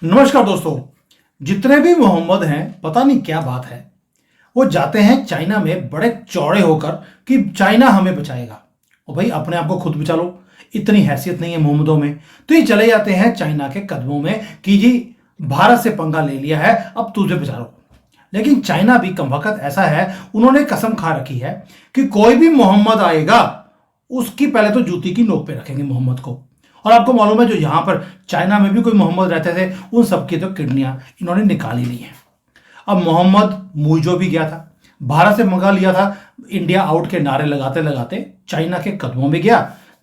नमस्कार दोस्तों। जितने भी मोहम्मद हैं पता नहीं क्या बात है, वो जाते हैं चाइना में बड़े चौड़े होकर कि चाइना हमें बचाएगा। और भाई अपने आप को खुद बचा लो, इतनी हैसियत नहीं है मोहम्मदों में। तो ये चले जाते हैं चाइना के कदमों में कि जी भारत से पंगा ले लिया है, अब तुझे बचा लो। लेकिन चाइना भी कमबख्त ऐसा है, उन्होंने कसम खा रखी है कि कोई भी मोहम्मद आएगा उसकी पहले तो जूती की नोक पे रखेंगे मोहम्मद को। और आपको मालूम है जो यहां पर चाइना में भी कोई मोहम्मद रहते थे उन सबकी तो किडनियां इन्होंने निकाली ली हैं। अब मोहम्मद मुइजो भी गया था, भारत से मंगा लिया था, इंडिया आउट के नारे लगाते लगाते चाइना के कदमों में गया।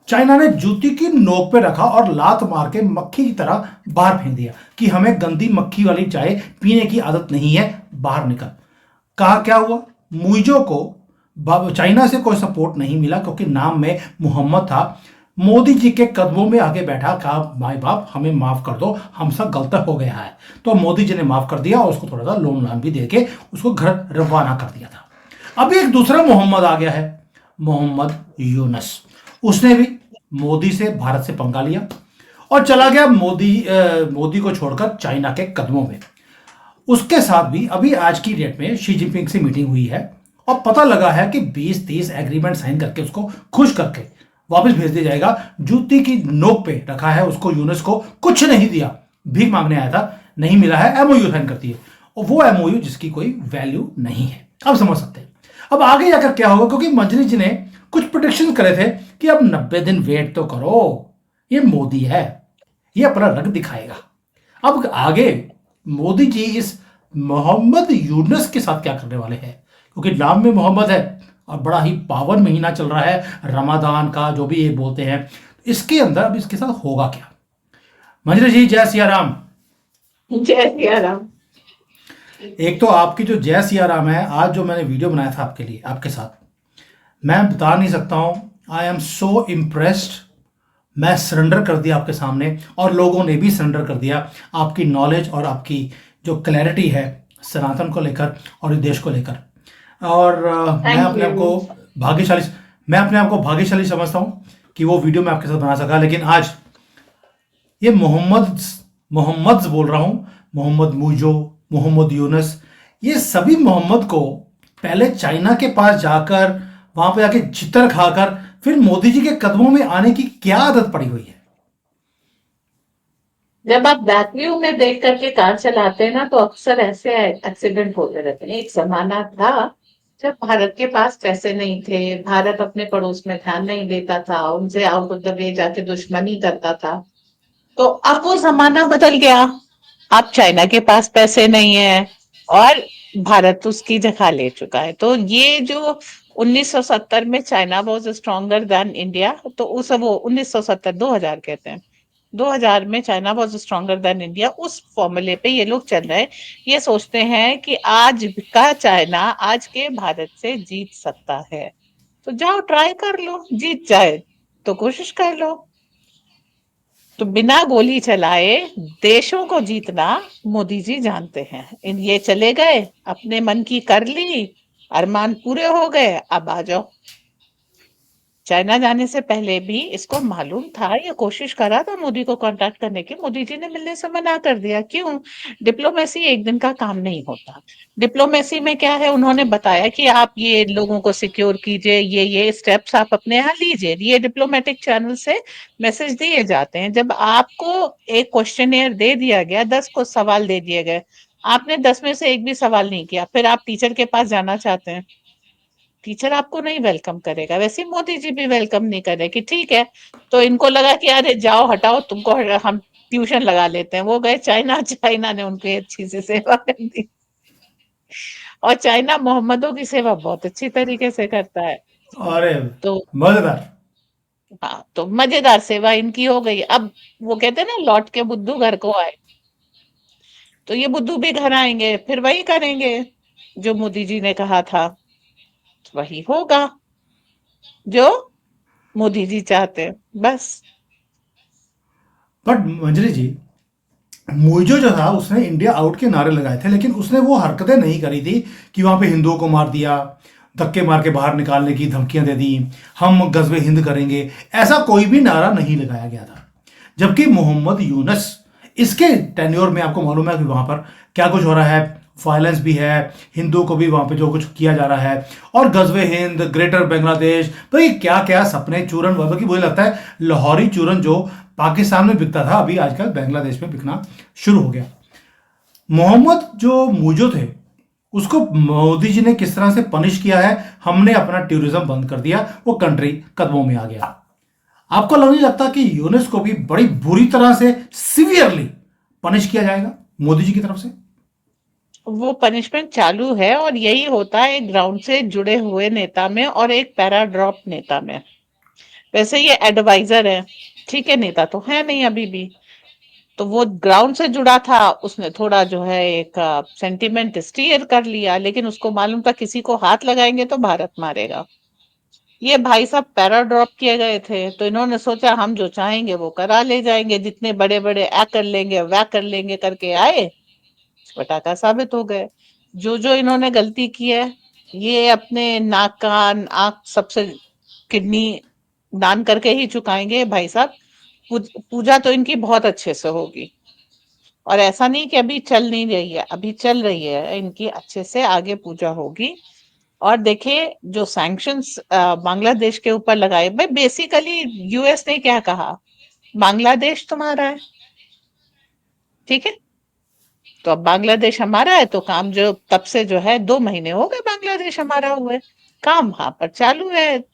चाइना ने जूती की नोक पे रखा और लात मार के मक्खी की तरह बाहर फेंक दिया कि हमें गंदी मक्खी वाली चाय पीने की आदत नहीं है, बाहर निकल। कहा क्या हुआ, मुइजो को चाइना से कोई सपोर्ट नहीं मिला क्योंकि नाम में मोहम्मद था। मोदी जी के कदमों में आके बैठा, कहा माई बाप हमें माफ कर दो, हमसे गलत हो गया है। तो मोदी जी ने माफ कर दिया और उसको थोड़ा सा लोन लान भी देके उसको घर रवाना कर दिया था। अब एक दूसरा मोहम्मद आ गया है, मोहम्मद यूनस। उसने भी मोदी से भारत से पंगा लिया और चला गया मोदी को छोड़कर चाइना के कदमों में। उसके साथ भी अभी आज की डेट में शी जिनपिंग से मीटिंग हुई है और पता लगा है कि 20-30 एग्रीमेंट साइन करके उसको खुश करके वापस भेज दिया जाएगा। जूती की नोक पे रखा है उसको, यूनेस को कुछ नहीं दिया, भीख मांगने आया था, नहीं मिला है, एमओयू साइन करती है। और वो एमओयू जिसकी कोई वैल्यू नहीं है। अब समझ सकते हैं अब आगे जाकर क्या होगा, क्योंकि मंजरी जी ने कुछ प्रोडिक्शन करे थे कि अब 90 दिन वेट तो करो, ये मोदी है, ये अपना रंग दिखाएगा। अब आगे मोदी जी इस मोहम्मद यूनुस के साथ क्या करने वाले हैं, क्योंकि नाम में मोहम्मद है और बड़ा ही पावन महीना चल रहा है रमादान का, जो भी ये बोलते हैं, इसके अंदर अब इसके साथ होगा क्या। मंजरी जी जय सिया राम। जय सिया राम। एक तो आपकी जो जय सिया राम है, आज जो मैंने वीडियो बनाया था आपके लिए आपके साथ, मैं बता नहीं सकता हूं, आई एम सो इम्प्रेस्ड। मैं सरेंडर कर दिया आपके सामने और लोगों ने भी सरेंडर कर दिया। आपकी नॉलेज और आपकी जो क्लैरिटी है सनातन को लेकर और इस देश को लेकर। और थैंक यू। मैं अपने आप को भाग्यशाली समझता हूँ कि वो वीडियो मैं आपके साथ बना सका। लेकिन आज ये मोहम्मद बोल रहा हूँ, मोहम्मद मुइजो, मोहम्मद यूनुस, ये सभी मोहम्मद को पहले चाइना के पास जाकर वहां पे जाके चित्तर खाकर फिर मोदी जी के कदमों में आने की क्या आदत पड़ी हुई है। जब आप बैक व्यू में देख करके कार चलाते हैं ना, तो अक्सर ऐसे एक्सीडेंट होते रहते हैं। एक जमाना था जब भारत के पास पैसे नहीं थे, भारत अपने पड़ोस में ध्यान नहीं देता था, उनसे आउट ऑफ द वे जाके दुश्मनी करता था। तो अब वो जमाना बदल गया। अब चाइना के पास पैसे नहीं है और भारत उसकी जगह ले चुका है। तो ये जो 1970 में China was stronger than India, तो उस वो 1970 2000 कहते हैं, 2000 में China was stronger than India, उस फॉर्मूले पे ये लोग चल रहे हैं। ये सोचते हैं कि आज का चाइना आज के भारत से जीत सकता है, तो जाओ ट्राई कर लो, जीत जाए तो कोशिश कर लो। तो बिना गोली चलाए देशों को जीतना मोदी जी जानते हैं। इन ये चले गए, अपने मन की कर ली, अरमान पूरे हो गए, अब आ जाओ। चाइना जाने से पहले भी इसको मालूम था, ये कोशिश करा था मोदी को कांटेक्ट करने की, मोदी जी ने मिलने से मना कर दिया। क्यों? डिप्लोमेसी एक दिन का काम नहीं होता। डिप्लोमेसी में क्या है, उन्होंने बताया कि आप ये लोगों को सिक्योर कीजिए, ये स्टेप्स आप अपने यहाँ लीजिए। ये डिप्लोमेटिक चैनल से मैसेज दिए जाते हैं। जब आपको एक क्वेश्चनियर दे दिया गया, 10 को सवाल दे दिए गए, आपने 10 में से एक भी सवाल नहीं किया, फिर आप टीचर के पास जाना चाहते हैं, टीचर आपको नहीं वेलकम करेगा। वैसे मोदी जी भी वेलकम नहीं करे कि ठीक है। तो इनको लगा कि अरे जाओ हटाओ, तुमको हम ट्यूशन लगा लेते हैं। वो गए चाइना, चाइना ने उनकी अच्छी से सेवा कर दी। और चाइना मोहम्मदों की सेवा बहुत अच्छी तरीके से करता है। अरे तो मजेदार। हाँ, तो मजेदार सेवा इनकी हो गई। अब वो कहते हैं ना, लौट के बुद्धू घर को आए, तो ये बुद्धू भी घर आएंगे, फिर वही करेंगे जो मोदी जी ने कहा था, वही होगा जो मोदी जी चाहते हैं, बस। बट मंजरी जी, मुइजो जो था उसने इंडिया आउट के नारे लगाए थे, लेकिन उसने वो हरकतें नहीं करी थी कि वहां पे हिंदुओं को मार दिया, धक्के मार के बाहर निकालने की धमकियां दे दी, हम गजबे हिंद करेंगे, ऐसा कोई भी नारा नहीं लगाया गया था। जबकि मोहम्मद यूनस इसके टेन्योर में आपको मालूम है कि वहां पर क्या कुछ हो रहा है, वायलेंस भी है, हिंदुओं को भी वहां पे जो कुछ किया जा रहा है, और गजवे हिंद, ग्रेटर बांग्लादेश, तो ये क्या क्या सपने चूरन, बल्कि मुझे लगता है लाहौरी चूरन जो पाकिस्तान में बिकता था अभी आजकल बांग्लादेश में बिकना शुरू हो गया। मोहम्मद जो मूजो थे उसको मोदी जी ने किस तरह से पनिश किया है, हमने अपना टूरिज्म बंद कर दिया, वो कंट्री कदमों में आ गया। आपको नहीं लगता कि यूनेस्को भी बड़ी बुरी तरह से सिवियरली पनिश किया जाएगा मोदी जी की तरफ से? वो पनिशमेंट चालू है और यही होता है एक ग्राउंड से जुड़े हुए नेता में और एक पैराड्रॉप नेता में। वैसे ये एडवाइजर है, ठीक है, नेता तो है नहीं अभी भी। तो वो ग्राउंड से जुड़ा था, उसने थोड़ा जो है एक सेंटिमेंट स्टीयर कर लिया, लेकिन उसको मालूम था किसी को हाथ लगाएंगे तो भारत मारेगा। ये भाई साहब पैराड्रॉप किए गए थे, तो इन्होंने सोचा हम जो चाहेंगे वो करा ले जाएंगे, जितने बड़े बड़े ऐ कर लेंगे वै कर लेंगे करके आए, पटाखा साबित हो गए। जो इन्होंने गलती की है, ये अपने नाक कान आंख सबसे किडनी दान करके ही चुकाएंगे भाई साहब। पूजा तो इनकी बहुत अच्छे से होगी, और ऐसा नहीं कि अभी चल नहीं रही है, अभी चल रही है इनकी, अच्छे से आगे पूजा होगी। और देखिए जो सैंक्शंस बांग्लादेश के ऊपर लगाए, भाई बेसिकली यूएस ने क्या कहा, बांग्लादेश तुम्हारा है, ठीक है, तो अब बांग्लादेश हमारा है, तो काम जो तब से जो है 2 महीने हो गए बांग्लादेश हमारा हुए, काम वहां पर चालू है।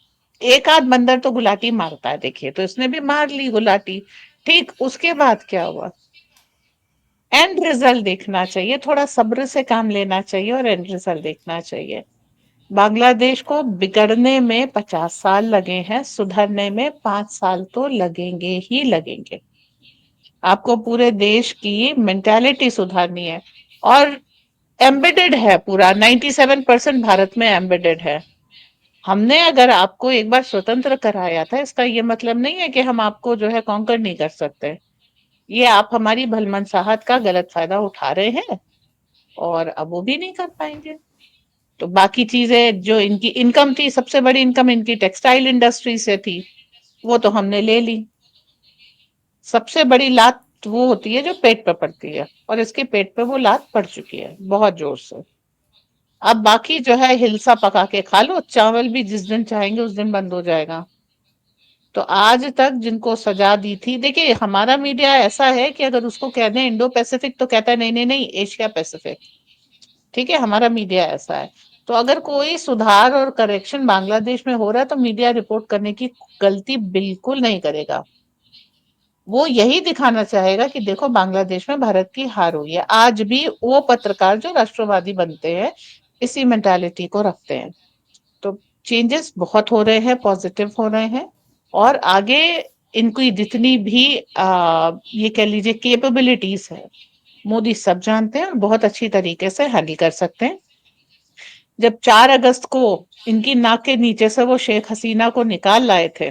एक आध बंदर तो गुलाटी मारता है, देखिए, तो इसने भी मार ली गुलाटी। ठीक, उसके बाद क्या हुआ, एंड रिजल्ट देखना चाहिए, थोड़ा सब्र से काम लेना चाहिए और एंड रिजल्ट देखना चाहिए। बांग्लादेश को बिगड़ने में 50 साल लगे हैं, सुधरने में 5 साल तो लगेंगे ही लगेंगे। आपको पूरे देश की मेंटालिटी सुधारनी है, और एम्बेडेड है पूरा, 97% भारत में एम्बेडेड है। हमने अगर आपको एक बार स्वतंत्र कराया था, इसका ये मतलब नहीं है कि हम आपको जो है कॉन्कर नहीं कर सकते। ये आप हमारी भलमनसाहत का गलत फायदा उठा रहे हैं, और अब वो भी नहीं कर पाएंगे। तो बाकी चीजें जो इनकी इनकम थी, सबसे बड़ी इनकम इनकी टेक्सटाइल इंडस्ट्री से थी, वो तो हमने ले ली। सबसे बड़ी लात वो होती है जो पेट पे पड़ती है, और इसके पेट पे वो लात पड़ चुकी है बहुत जोर से। अब बाकी जो है हिलसा पका के खा लो, चावल भी जिस दिन चाहेंगे उस दिन बंद हो जाएगा। तो आज तक जिनको सजा दी थी, देखिए हमारा मीडिया ऐसा है कि अगर उसको कह दें इंडो पैसिफिक तो कहता है नहीं नहीं नहीं, एशिया पैसिफिक, ठीक है, हमारा मीडिया ऐसा है। तो अगर कोई सुधार और करेक्शन बांग्लादेश में हो रहा है तो मीडिया रिपोर्ट करने की गलती बिल्कुल नहीं करेगा। वो यही दिखाना चाहेगा कि देखो बांग्लादेश में भारत की हार हुई है। आज भी वो पत्रकार जो राष्ट्रवादी बनते हैं इसी मेंटालिटी को रखते हैं। तो चेंजेस बहुत हो रहे हैं, पॉजिटिव हो रहे हैं, और आगे इनकी जितनी भी ये कह लीजिए कैपेबिलिटीज है, मोदी सब जानते हैं और बहुत अच्छी तरीके से हैंडल कर सकते हैं। जब 4 अगस्त को इनकी नाक के नीचे से वो शेख हसीना को निकाल लाए थे,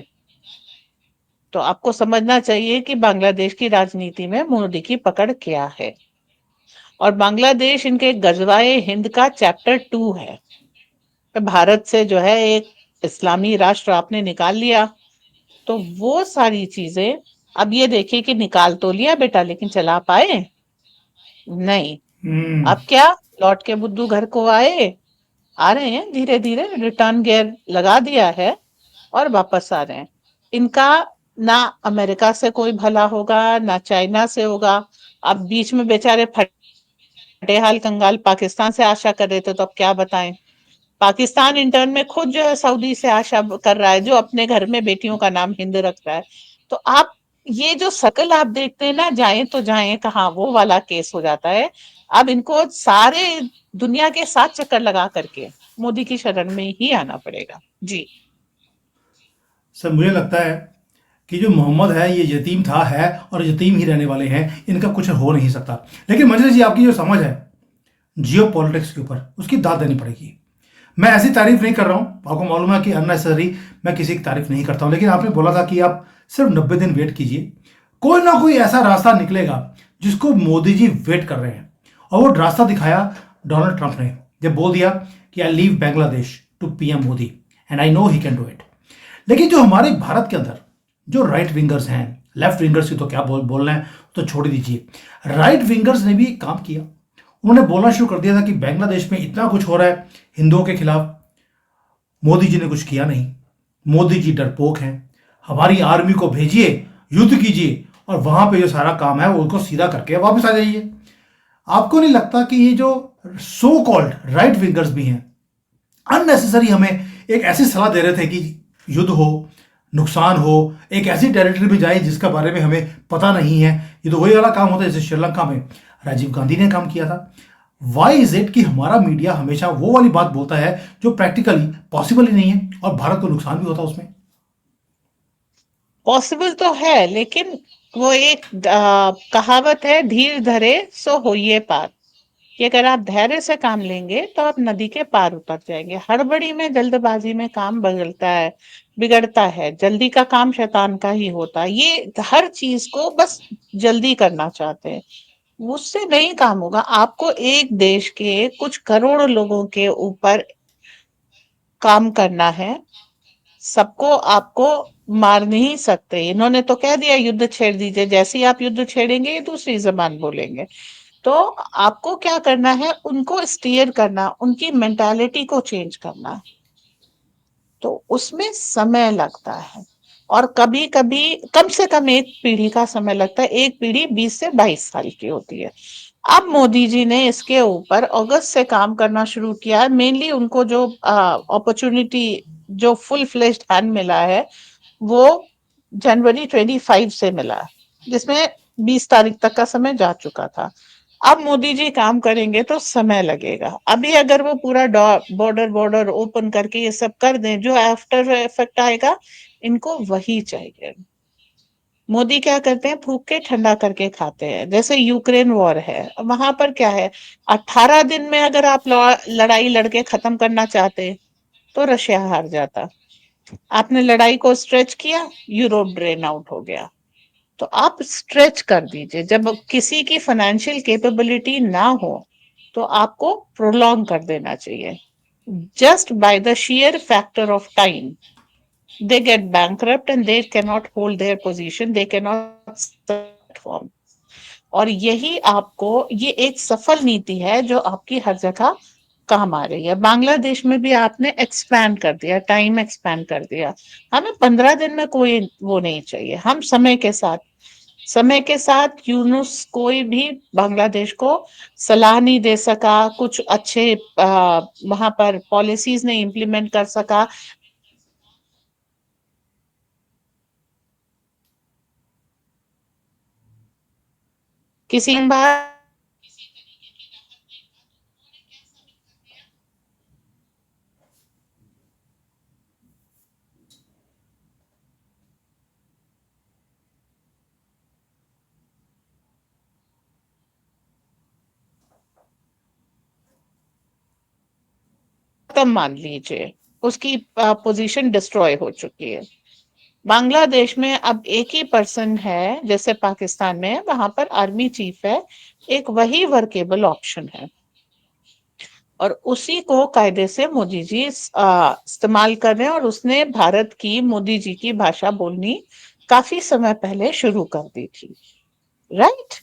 तो आपको समझना चाहिए कि बांग्लादेश की राजनीति में मोदी की पकड़ क्या है। और बांग्लादेश इनके गजवाए हिंद का चैप्टर 2 है। तो भारत से जो है एक इस्लामी राष्ट्र आपने निकाल लिया, तो वो सारी चीजें, अब ये देखिए कि निकाल तो लिया बेटा, लेकिन चला पाए नहीं। हम्म। अब क्या, लौट के बुद्धू घर को आए, आ रहे हैं धीरे धीरे, रिटर्न गियर लगा दिया है और वापस आ रहे हैं। इनका ना अमेरिका से कोई भला होगा ना चाइना से होगा। अब बीच में बेचारे फटेहाल कंगाल पाकिस्तान से आशा कर रहे थे, तो अब क्या बताएं, पाकिस्तान इंटर्न में खुद जो है सऊदी से आशा कर रहा है, जो अपने घर में बेटियों का नाम हिंद रख रहा है। तो आप ये जो शकल आप देखते हैं ना, जाए तो जाए कहाँ, वो वाला केस हो जाता है। अब इनको सारे दुनिया के साथ चक्कर लगा करके मोदी की शरण में ही आना पड़ेगा। जी। सर मुझे लगता है कि जो मोहम्मद है ये यतीम था, है और यतीम ही रहने वाले हैं, इनका कुछ हो नहीं सकता। लेकिन मंजरी जी, आपकी जो समझ है जियो पॉलिटिक्स के ऊपर, उसकी दाद देनी पड़ेगी। मैं ऐसी तारीफ नहीं कर रहा हूं, आपको मालूम है कि अननेसेसरी मैं किसी की तारीफ नहीं करता हूं, लेकिन आपने बोला था कि आप सिर्फ 90 दिन वेट कीजिए, कोई ना कोई ऐसा रास्ता निकलेगा जिसको मोदी जी वेट कर रहे हैं। और वो रास्ता दिखाया डोनाल्ड ट्रंप ने, जब बोल दिया कि I leave Bangladesh to PM Modi and I know he can do it. लेकिन जो हमारे भारत के अंदर जो राइट विंगर्स हैं, लेफ्ट विंगर्स की तो क्या बोलना है, तो छोड़ दीजिए। राइट विंगर्स ने भी काम किया। उन्होंने बोलना शुरू कर दिया था कि बांग्लादेश में इतना कुछ हो रहा है हिंदुओं के खिलाफ, मोदी जी ने कुछ किया नहीं, मोदी जी डरपोक हैं, हमारी आर्मी को भेजिए, युद्ध कीजिए, और वहां पे जो सारा काम है वो उनको सीधा करके वापस आ जाइए। आपको नहीं लगता कि ये जो सो कॉल्ड राइट विंगर्स भी हैं, अननेसेसरी हमें एक ऐसी सलाह दे रहे थे कि युद्ध हो, नुकसान हो, एक ऐसी टेरिटरी में जाए जिसका बारे में हमें पता नहीं है। ये तो वही वाला काम होता है जैसे श्रीलंका में राजीव गांधी ने काम किया था। वाई इज इट कि हमारा मीडिया हमेशा वो वाली बात बोलता है जो प्रैक्टिकली पॉसिबल ही नहीं है, और भारत को नुकसान भी होता है उसमें। पॉसिबल तो है, लेकिन वो एक कहावत है, धीर धरे सो होइए पार, कि अगर आप धैर्य से काम लेंगे तो आप नदी के पार उतर जाएंगे। हड़बड़ी में, जल्दबाजी में काम बिगड़ता है। जल्दी का काम शैतान का ही होता है। ये हर चीज को बस जल्दी करना चाहते हैं, उससे नहीं काम होगा। आपको एक देश के कुछ करोड़ लोगों के ऊपर काम करना है। सबको आपको मार नहीं सकते। इन्होंने तो कह दिया युद्ध छेड़ दीजिए, जैसे ही आप युद्ध छेड़ेंगे ये दूसरी जबान बोलेंगे। तो आपको क्या करना है, उनको स्टीयर करना, उनकी मेंटालिटी को चेंज करना। तो उसमें समय लगता है, और कभी कभी कम से कम एक पीढ़ी का समय लगता है। एक पीढ़ी 20 से 22 साल की होती है। अब मोदी जी ने इसके ऊपर अगस्त से काम करना शुरू किया है। मेनली उनको जो अपॉर्चुनिटी, जो फुल फ्लेश्ड हैंड मिला है, वो जनवरी 25 से मिला, जिसमें 20 तारीख तक का समय जा चुका था। अब मोदी जी काम करेंगे तो समय लगेगा। अभी अगर वो पूरा बॉर्डर बॉर्डर ओपन करके ये सब कर दें, जो आफ्टर इफेक्ट आएगा, इनको वही चाहिए। मोदी क्या करते हैं, फूक के ठंडा करके खाते हैं। जैसे यूक्रेन वॉर है, वहां पर क्या है, 18 दिन में अगर आप लड़ाई लड़के खत्म करना चाहते तो रशिया हार जाता। आपने लड़ाई को स्ट्रेच किया, यूरोप ड्रेन आउट हो गया। तो आप स्ट्रेच कर दीजिए। जब किसी की फाइनेंशियल कैपेबिलिटी ना हो तो आपको प्रोलॉन्ग कर देना चाहिए। Just by the sheer factor of time they get bankrupt and they cannot hold their position, they cannot perform। और यही आपको, ये एक सफल नीति है जो आपकी हर जगह काम आ रही है। बांग्लादेश में भी आपने एक्सपैंड कर दिया, टाइम एक्सपैंड कर दिया। हमें 15 दिन में कोई वो नहीं चाहिए। हम समय के साथ यूनुस कोई भी बांग्लादेश को सलाह नहीं दे सका, कुछ अच्छे वहां पर पॉलिसीज नहीं इम्प्लीमेंट कर सका। किसी बात खत्म मान लीजिए, उसकी पोजीशन डिस्ट्रॉय हो चुकी है। बांग्लादेश में अब एक ही पर्सन है, जैसे पाकिस्तान में है, वहां पर आर्मी चीफ है। एक वही वर्केबल ऑप्शन है, और उसी को कायदे से मोदी जी इस्तेमाल कर रहे हैं। और उसने भारत की, मोदी जी की भाषा बोलनी काफी समय पहले शुरू कर दी थी। राइट।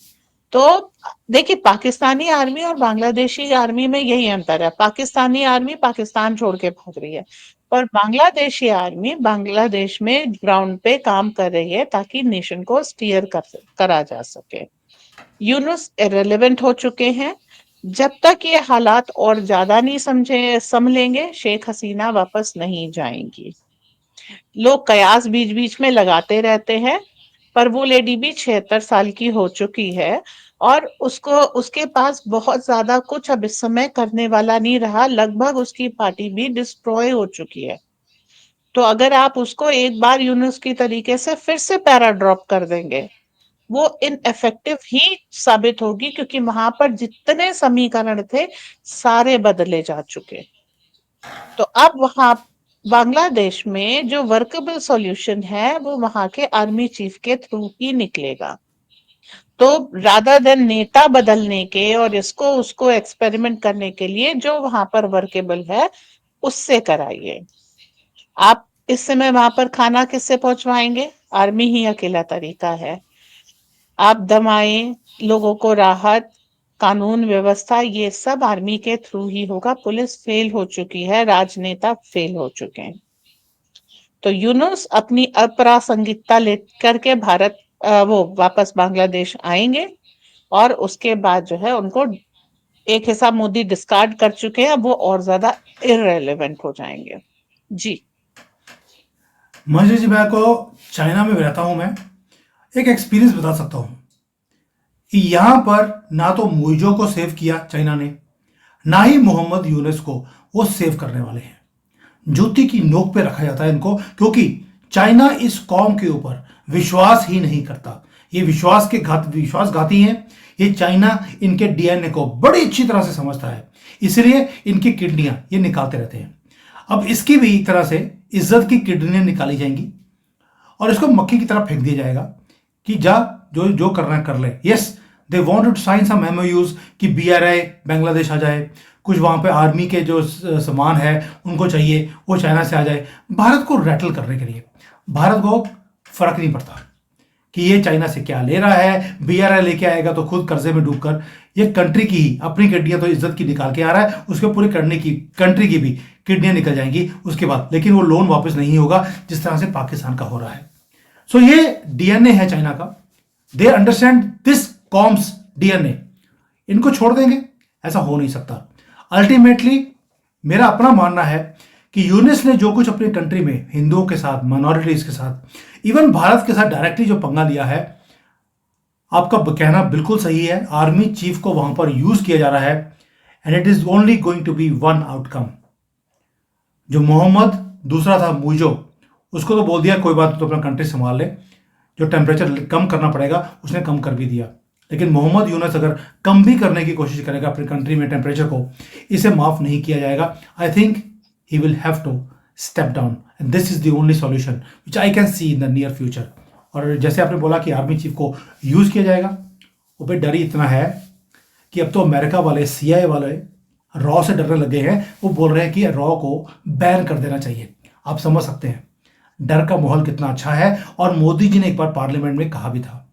तो देखिए, पाकिस्तानी आर्मी और बांग्लादेशी आर्मी में यही अंतर है। पाकिस्तानी आर्मी पाकिस्तान छोड़ के भाग रही है, पर बांग्लादेशी आर्मी बांग्लादेश में ग्राउंड पे काम कर रही है ताकि नेशन को स्टीयर करा जा सके। यूनुस इरेलीवेंट हो चुके हैं। जब तक ये हालात और ज्यादा नहीं संभलेंगे, शेख हसीना वापस नहीं जाएंगी। लोग कयास बीच बीच में लगाते रहते हैं, पर वो लेडी भी 76 साल की हो चुकी है, और उसको, उसके पास बहुत ज्यादा कुछ अब इस समय करने वाला नहीं रहा। लगभग उसकी पार्टी भी डिस्ट्रॉय हो चुकी है। तो अगर आप उसको एक बार यूनुस की तरीके से फिर से पैरा ड्रॉप कर देंगे, वो इनएफेक्टिव ही साबित होगी, क्योंकि वहां पर जितने समीकरण थे सारे बदले जा चुके। तो अब वहां बांग्लादेश में जो वर्केबल सॉल्यूशन है वो वहां के आर्मी चीफ के थ्रू ही निकलेगा। तो रादर देन नेता बदलने के और इसको उसको एक्सपेरिमेंट करने के लिए, जो वहां पर वर्केबल है उससे कराइए। आप इस समय वहां पर खाना किससे पहुंचवाएंगे? आर्मी ही अकेला तरीका है। आप दवाएं, लोगों को राहत, कानून व्यवस्था, ये सब आर्मी के थ्रू ही होगा। पुलिस फेल हो चुकी है, राजनेता फेल हो चुके हैं। तो यूनुस अपनी अप्रासंगिकता लेकर के भारत वो वापस बांग्लादेश आएंगे, और उसके बाद जो है उनको एक हिसाब मोदी डिस्कार्ड कर चुके हैं, अब वो और ज्यादा इररेलेवेंट हो जाएंगे। जी। महेश जी, मैं को चाइना में रहता हूं, मैं एक एक्सपीरियंस बता सकता हूं कि यहां पर ना तो मुइजो को सेव किया चाइना ने, ना ही मोहम्मद यूनुस को वो सेव करने वाले हैं। जूती की नोक पे रखा जाता है इनको, क्योंकि चाइना इस कौम के ऊपर विश्वास ही नहीं करता। ये विश्वासघाती हैं। ये चाइना इनके डीएनए को बड़ी अच्छी तरह से समझता है, इसलिए इनकी किडनियां ये निकालते रहते हैं। अब इसकी भी एक तरह से इज्जत की किडनियां निकाली जाएंगी और इसको मक्खी की तरफ फेंक दिया जाएगा कि जा, जो जो करना है कर ले। Yes, they wanted to sign some MOUs कि बीआरआई बांग्लादेश आ जाए, कुछ वहां पे आर्मी के जो सामान है उनको चाहिए वो चाइना से आ जाए, भारत को रैटल करने के लिए। भारत को फर्क नहीं पड़ता कि ये चाइना से क्या ले रहा है, बीआरआई लेके आएगा तो खुद कर्जे में डूबकर ये कंट्री की ही अपनी किडनियां तो इज्जत की निकाल के आ रहा है, उसके पूरे करने की कंट्री की भी किडनियां निकल जाएंगी उसके बाद, लेकिन वो लोन वापस नहीं होगा जिस तरह से पाकिस्तान का हो रहा है। सो ये डीएनए है चाइना का। They understand this comms DNA. इनको छोड़ देंगे, ऐसा हो नहीं सकता। अल्टीमेटली मेरा अपना मानना है कि यूनिस ने जो कुछ अपनी कंट्री में हिंदुओं के साथ, माइनॉरिटीज के साथ, इवन भारत के साथ डायरेक्टली जो पंगा लिया है, आपका कहना बिल्कुल सही है। आर्मी चीफ को वहां पर यूज किया जा रहा है, and it is only going to be one outcome. जो मोहम्मद दूसरा था मुइजो, उसको तो बोल दिया कोई बात तो अपना कंट्री संभाल ले, जो टेम्परेचर कम करना पड़ेगा उसने कम कर भी दिया। लेकिन मोहम्मद यूनुस अगर कम भी करने की कोशिश करेगा अपनी कंट्री में टेम्परेचर को, इसे माफ नहीं किया जाएगा। I think he will have to step down, and this is the only solution which I can see in the near future. और जैसे आपने बोला कि आर्मी चीफ को यूज किया जाएगा, वो पे डर ही इतना है कि अब तो अमेरिका वाले, सीआईए वाले रॉ से डरने लगे हैं। वो बोल रहे हैं कि रॉ को बैन कर देना चाहिए। आप समझ सकते हैं डर का माहौल कितना अच्छा है। और मोदी जी ने एक बार पार्लियामेंट में कहा भी था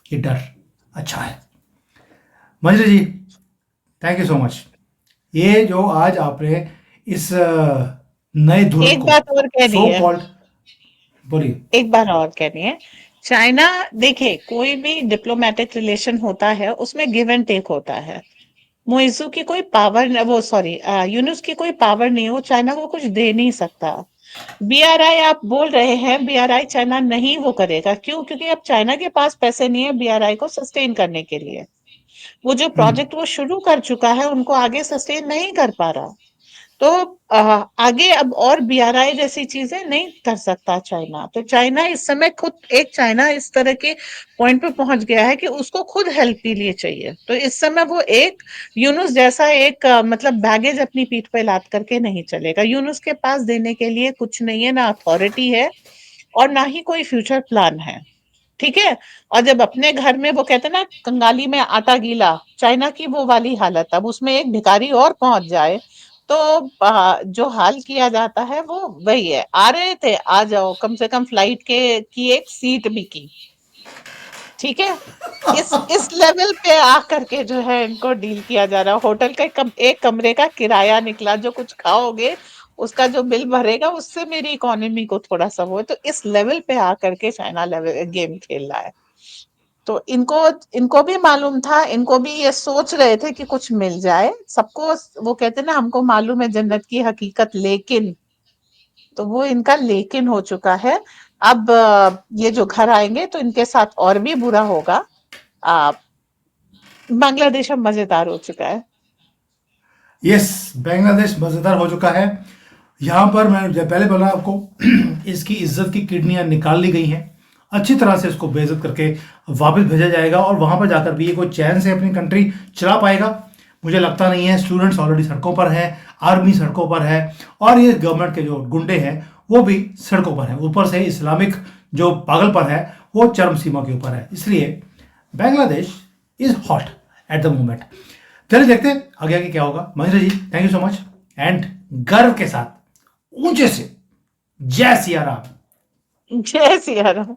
कि डर अच्छा है। मंजरी जी, थैंक यू सो मच। ये जो आज आपने इस नए धुरंध एक को, बात और कहनी सो है, कॉल्ड, बोलिए। एक बार और कहनी है। चाइना, देखिए, कोई भी डिप्लोमेटिक रिलेशन होता है उसमें गिव एंड टेक होता है। मोइजू की कोई पावर, वो सॉरी, यूनुस की कोई पावर नहीं है, वो चाइना को कुछ दे नहीं सकता। बीआरआई आप बोल रहे हैं, बीआरआई चाइना नहीं वो करेगा, क्यों? क्योंकि अब चाइना के पास पैसे नहीं है बीआरआई को सस्टेन करने के लिए। वो जो प्रोजेक्ट वो शुरू कर चुका है उनको आगे सस्टेन नहीं कर पा रहा। तो आगे अब और बीआरआई जैसी चीजें नहीं कर सकता चाइना। तो चाइना इस समय खुद, एक चाइना इस तरह के पॉइंट पे पहुंच गया है कि उसको खुद हेल्प के लिए चाहिए। तो इस समय वो एक यूनुस जैसा एक मतलब बैगेज अपनी पीठ पे लाद करके नहीं चलेगा। यूनुस के पास देने के लिए कुछ नहीं है, ना अथॉरिटी है और ना ही कोई फ्यूचर प्लान है। ठीक है। और जब अपने घर में वो कहते हैं ना, कंगाली में आटा गीला, चाइना की वो वाली हालत, अब उसमें एक भिखारी और पहुंच जाए तो जो हाल किया जाता है वो वही है। आ रहे थे, आ जाओ, कम से कम फ्लाइट के की एक सीट भी की। ठीक है। इस लेवल पे आकर के जो है इनको डील किया जा रहा है। होटल का एक कमरे का किराया निकला, जो कुछ खाओगे उसका जो बिल भरेगा उससे मेरी इकोनॉमी को थोड़ा सा वो है। तो इस लेवल पे आकर के चाइना लेवल गेम खेल रहा है। तो इनको इनको भी मालूम था, इनको भी ये सोच रहे थे कि कुछ मिल जाए सबको। वो कहते ना, हमको मालूम है जन्नत की हकीकत, लेकिन, तो वो इनका लेकिन हो चुका है। अब ये जो घर आएंगे तो इनके साथ और भी बुरा होगा। बांग्लादेश अब मजेदार हो चुका है। यस, बांग्लादेश मजेदार हो चुका है। यहां पर मैं जब पहले बोला आपको इसकी इज्जत की किडनियां निकाल ली गई हैं, अच्छी तरह से इसको बेइज्जत करके वापस भेजा जाएगा और वहां पर जाकर भी ये कोई चैन से अपनी कंट्री चला पाएगा, मुझे लगता नहीं है। स्टूडेंट्स ऑलरेडी सड़कों पर है, आर्मी सड़कों पर है, और ये गवर्नमेंट के जो गुंडे हैं वो भी सड़कों पर है। ऊपर से इस्लामिक जो पागलपन है वो चरम सीमा के ऊपर है। इसलिए Bangladesh is hot at the moment. चलिए देखते हैं आगे आगे क्या होगा। Mahendra ji, thank you so much, and गर्व के साथ ऊंचे से जय सिया राम। जय सिया राम।